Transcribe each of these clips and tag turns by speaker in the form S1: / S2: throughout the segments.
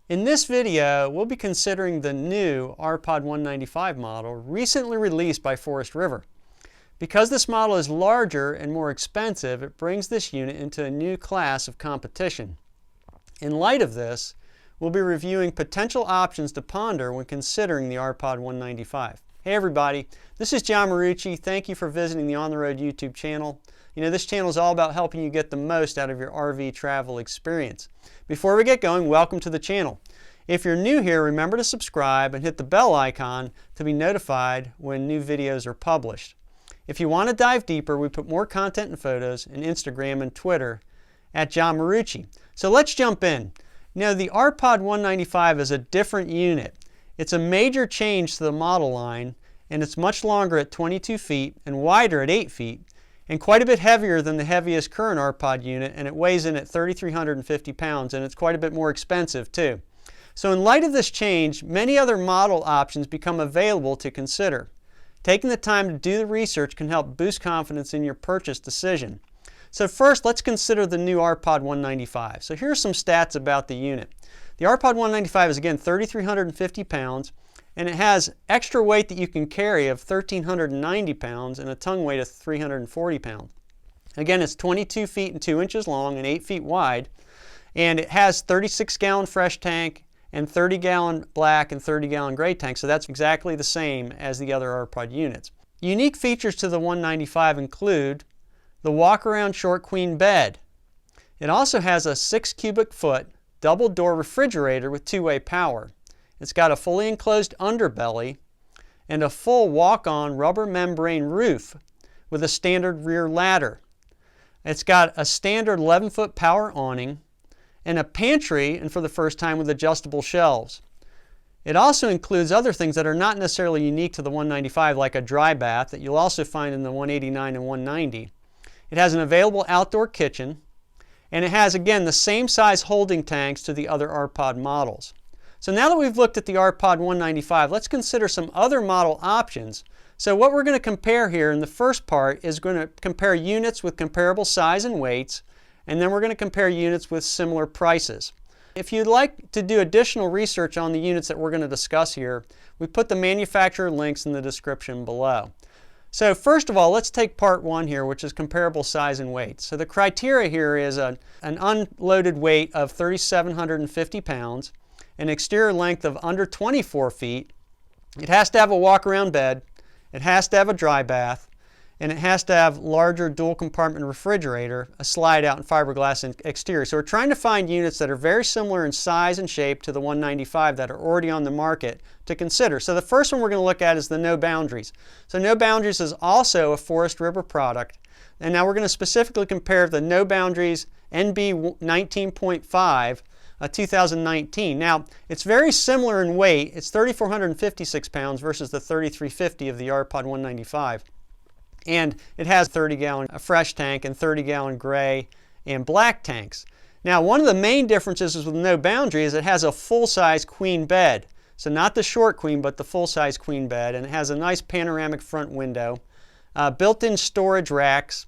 S1: In this video, we'll be considering the new RPOD 195 model recently released by Forest River. Because this model is larger and more expensive, it brings this unit into a new class of competition. In light of this, we'll be reviewing potential options to ponder when considering the RPOD 195. Hey everybody, this is John Marucci. Thank you for visiting the On the Road YouTube channel. You know, this channel is all about helping you get the most out of your RV travel experience. Before we get going, welcome to the channel. If you're new here, remember to subscribe and hit the bell icon to be notified when new videos are published. If you want to dive deeper, we put more content and photos on Instagram and Twitter at John Marucci. So let's jump in. Now, the RPOD 195 is a different unit. It's a major change to the model line, and it's much longer at 22 feet and wider at 8 feet, and quite a bit heavier than the heaviest current RPOD unit, and it weighs in at 3,350 pounds, and it's quite a bit more expensive too. So in light of this change, many other model options become available to consider. Taking the time to do the research can help boost confidence in your purchase decision. So first, let's consider the new RPOD 195. So here are some stats about the unit. The RPOD 195 is again 3,350 pounds, and it has extra weight that you can carry of 1,390 pounds and a tongue weight of 340 pounds. Again, it's 22 feet and 2 inches long and 8 feet wide, and it has 36-gallon fresh tank and 30-gallon black and 30-gallon gray tank, so that's exactly the same as the other RPOD units. Unique features to the 195 include the walk-around short queen bed. It also has a 6 cubic foot double door refrigerator with two-way power. It's got a fully enclosed underbelly and a full walk-on rubber membrane roof with a standard rear ladder. It's got a standard 11-foot power awning and a pantry, and for the first time with adjustable shelves. It also includes other things that are not necessarily unique to the 195, like a dry bath that you'll also find in the 189 and 190. It has an available outdoor kitchen, and it has, again, the same size holding tanks to the other RPOD models. So now that we've looked at the RPOD 195, let's consider some other model options. So what we're going to compare here in the first part is going to compare units with comparable size and weights, and then we're going to compare units with similar prices. If you'd like to do additional research on the units that we're going to discuss here, we put the manufacturer links in the description below. So first of all, let's take part one here, which is comparable size and weight. So the criteria here is an unloaded weight of 3,750 pounds, an exterior length of under 24 feet, it has to have a walk-around bed, it has to have a dry bath, and it has to have larger dual compartment refrigerator, a slide out and fiberglass exterior. So we're trying to find units that are very similar in size and shape to the 195 that are already on the market to consider. So the first one we're going to look at is the No Boundaries. So No Boundaries is also a Forest River product, and now we're going to specifically compare the No Boundaries NB 19.5 2019. Now, it's very similar in weight. It's 3,456 pounds versus the 3,350 of the RPOD 195. And it has 30-gallon fresh tank and 30-gallon gray and black tanks. Now, one of the main differences with No Boundary is it has a full-size queen bed. So not the short queen, but the full-size queen bed. And it has a nice panoramic front window, built-in storage racks,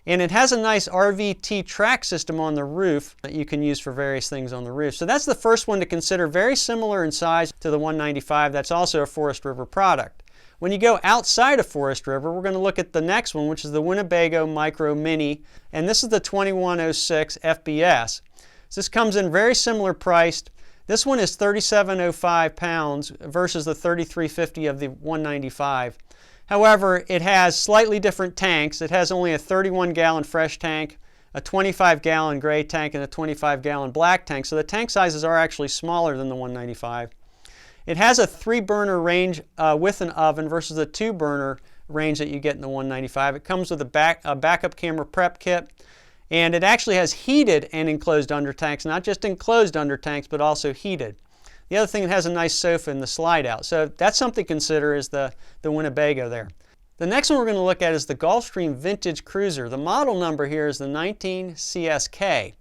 S1: and it has a nice RVT track system on the roof that you can use for various things on the roof. So that's the first one to consider, very similar in size to the 195. That's also a Forest River product. When you go outside of Forest River, we're going to look at the next one, which is the Winnebago Micro Mini, and this is the 2106 FBS. So this comes in very similar priced. This one is 3,705 pounds versus the 3,350 of the 195. However, it has slightly different tanks. It has only a 31-gallon fresh tank, a 25-gallon gray tank, and a 25-gallon black tank. So the tank sizes are actually smaller than the 195. It has a 3-burner range with an oven versus a 2-burner range that you get in the 195. It comes with a backup camera prep kit, and it actually has heated and enclosed under tanks, not just enclosed under tanks, but also heated. The other thing, it has a nice sofa in the slide out. So that's something to consider, is the Winnebago there. The next one we're going to look at is the Gulfstream Vintage Cruiser. The model number here is the 19 CSK.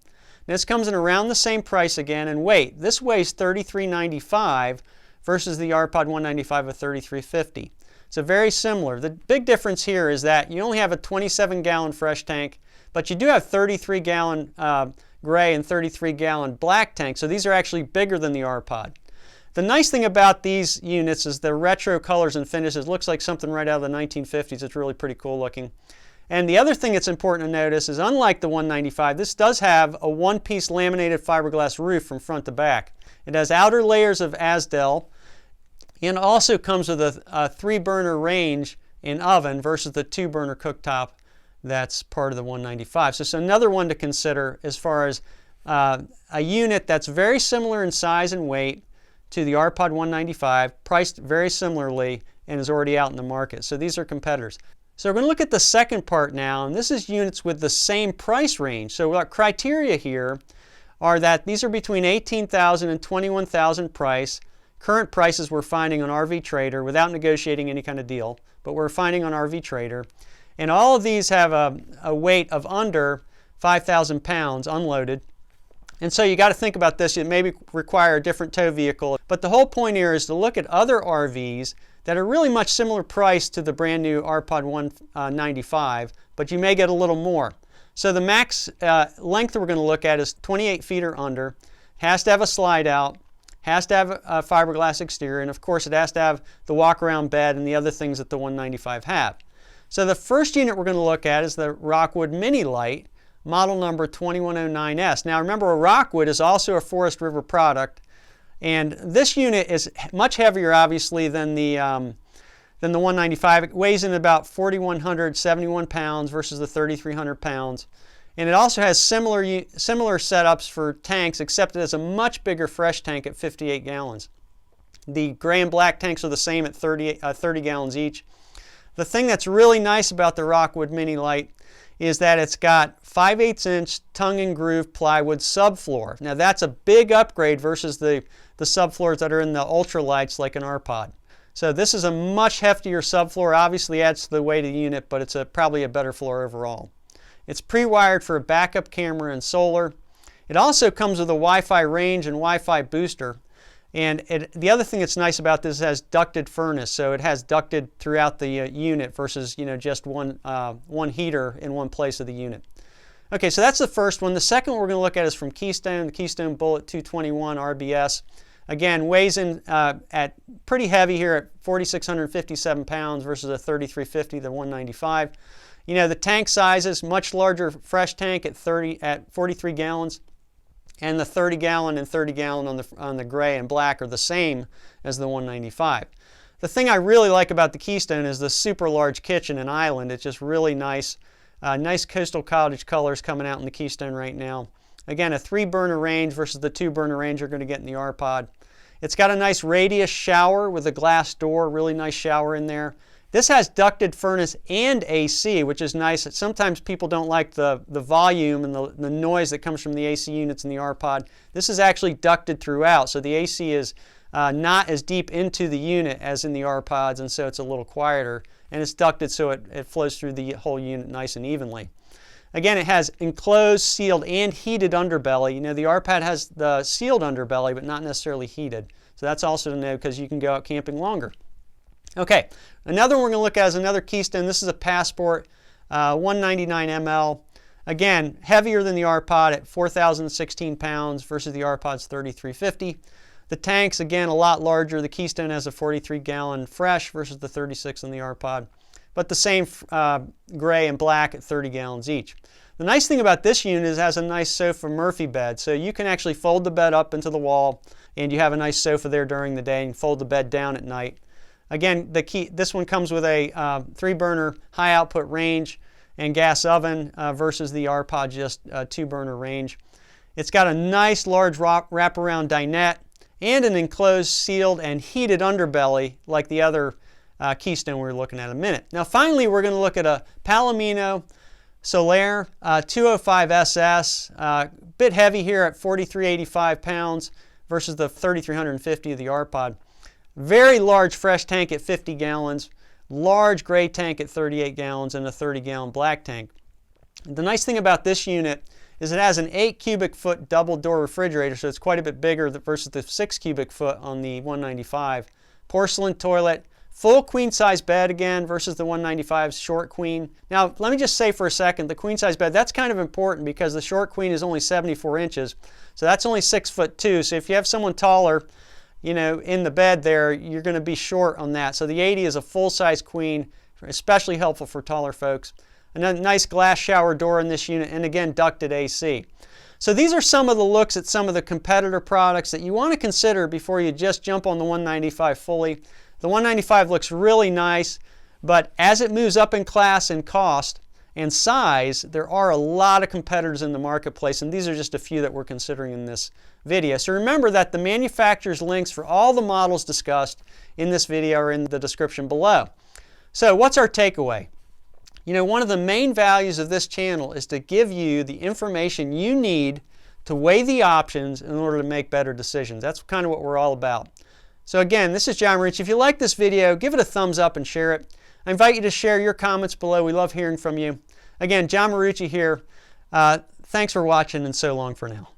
S1: This comes in around the same price again in weight. This weighs 3,395 versus the RPOD 195 of 3,350. So very similar. The big difference here is that you only have a 27-gallon fresh tank, but you do have 33-gallon gray and 33-gallon black tank. So these are actually bigger than the R-Pod. The nice thing about these units is the retro colors and finishes. It looks like something right out of the 1950s. It's really pretty cool looking. And the other thing that's important to notice is, unlike the 195, this does have a one-piece laminated fiberglass roof from front to back. It has outer layers of Azdel, and also comes with a 3-burner range and oven versus the 2-burner cooktop that's part of the 195. So it's another one to consider as far as a unit that's very similar in size and weight to the R-Pod 195, priced very similarly, and is already out in the market. So these are competitors. So we're going to look at the second part now, and this is units with the same price range. So our criteria here are that these are between $18,000 and $21,000 price. Current prices we're finding on RV Trader without negotiating any kind of deal, but we're finding on RV Trader. And all of these have a weight of under 5,000 pounds unloaded. And so you got to think about this. It may require a different tow vehicle. But the whole point here is to look at other RVs that are really much similar price to the brand new R-Pod 195, but you may get a little more. So the max length that we're going to look at is 28 feet or under. Has to have a slide out. Has to have a fiberglass exterior. And of course it has to have the walk-around bed and the other things that the 195 have. So the first unit we're going to look at is the Rockwood Mini Lite, model number 2109S. Now remember, a Rockwood is also a Forest River product, and this unit is much heavier obviously than the 195. It weighs in about 4,171 pounds versus the 3,300 pounds. And it also has similar setups for tanks, except it has a much bigger fresh tank at 58 gallons. The gray and black tanks are the same at 30 gallons each. The thing that's really nice about the Rockwood Mini Lite is that it's got 5/8" tongue and groove plywood subfloor. Now that's a big upgrade versus the subfloors that are in the ultralights like an R-Pod. So this is a much heftier subfloor. Obviously adds to the weight of the unit, but it's probably a better floor overall. It's pre-wired for a backup camera and solar. It also comes with a Wi-Fi range and Wi-Fi booster. And the other thing that's nice about this, it has ducted furnace, so it has ducted throughout the unit versus just one heater in one place of the unit. Okay, so that's the first one. The second one we're going to look at is from Keystone, the Keystone Bullet 221 RBS. Again, weighs in at pretty heavy here at 4,657 pounds versus a 3,350, the 195. The tank size is much larger fresh tank at 43 gallons. And the 30-gallon and 30-gallon on the gray and black are the same as the 195. The thing I really like about the Keystone is the super large kitchen and island. It's just really nice. Nice coastal cottage colors coming out in the Keystone right now. Again, a 3-burner range versus the 2-burner range you're going to get in the R-Pod. It's got a nice radius shower with a glass door, really nice shower in there. This has ducted furnace and AC, which is nice. Sometimes people don't like the volume and the noise that comes from the AC units in the R-Pod. This is actually ducted throughout, so the AC is not as deep into the unit as in the R-Pods, and so it's a little quieter. And it's ducted so it flows through the whole unit nice and evenly. Again, it has enclosed, sealed, and heated underbelly. The R-Pod has the sealed underbelly, but not necessarily heated. So that's also to know because you can go out camping longer. Okay, another one we're going to look at is another Keystone. This is a Passport 199 ml. Again, heavier than the R-Pod at 4,016 pounds versus the R-Pod's 3,350. The tanks, again, a lot larger. The Keystone has a 43-gallon fresh versus the 36 in the R-Pod. But the same gray and black at 30 gallons each. The nice thing about this unit is it has a nice sofa Murphy bed. So you can actually fold the bed up into the wall, and you have a nice sofa there during the day, and fold the bed down at night. Again, this one comes with a 3-burner high output range and gas oven versus the R-Pod just a 2-burner range. It's got a nice large wraparound dinette and an enclosed, sealed, and heated underbelly like the other Keystone we were looking at in a minute. Now finally we're going to look at a Palomino Solaire 205 SS, bit heavy here at 4,385 pounds versus the 3,350 of the R-Pod. Very large fresh tank at 50 gallons, large gray tank at 38 gallons, and a 30-gallon black tank. The nice thing about this unit is it has an 8 cubic foot double door refrigerator, so it's quite a bit bigger versus the 6 cubic foot on the 195. Porcelain toilet, Full queen size bed again versus the 195's short queen. Now let me just say for a second, the queen size bed, that's kind of important because the short queen is only 74 inches. So that's only 6'2". So if you have someone taller, you know, in the bed there, you're going to be short on that. So the 80 is a full size queen, especially helpful for taller folks. And a nice glass shower door in this unit, and again, ducted AC. So these are some of the looks at some of the competitor products that you want to consider before you just jump on the 195 fully. The 195 looks really nice, but as it moves up in class and cost and size, there are a lot of competitors in the marketplace, and these are just a few that we're considering in this video. So remember that the manufacturer's links for all the models discussed in this video are in the description below. So what's our takeaway? You know, one of the main values of this channel is to give you the information you need to weigh the options in order to make better decisions. That's kind of what we're all about. So again, this is John Marucci. If you like this video, give it a thumbs up and share it. I invite you to share your comments below. We love hearing from you. Again, John Marucci here. Thanks for watching, and so long for now.